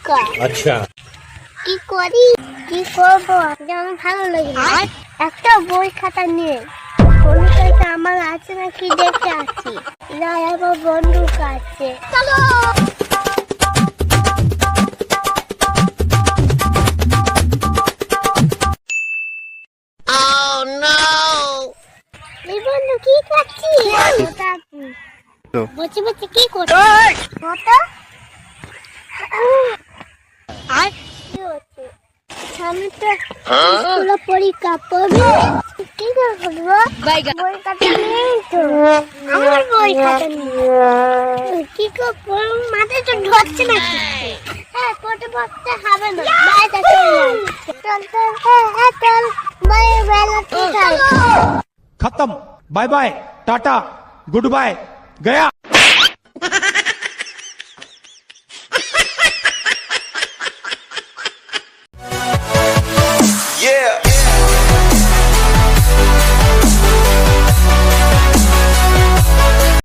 পরীক্ষা। আচ্ছা, কি করি কি করবো আমার ভালো লাগে না। একটা বই খাতা নিয়ে বন্ধুটা আমার আছে নাকি দেখে আসি। না আমার বন্ধুর কাছে চলো। এই বন্ধু কি করছিস? ওটা কি? বসে বসে কি করছিস? ওটা আর কি হচ্ছে? আমি তো স্কুলে পরীক্ষা পড়বি। কি করবো? বই খাতা নেই তো। আমার বই খাতা নেই। কি করবো? মাথায় তো ধরছে না কিছু। হ্যাঁ পড়তে পড়তে হবে না। বাইরে চল চল চল বাইরে বেলা ঠিক আছে। खत्म। Bye bye tata goodbye गया।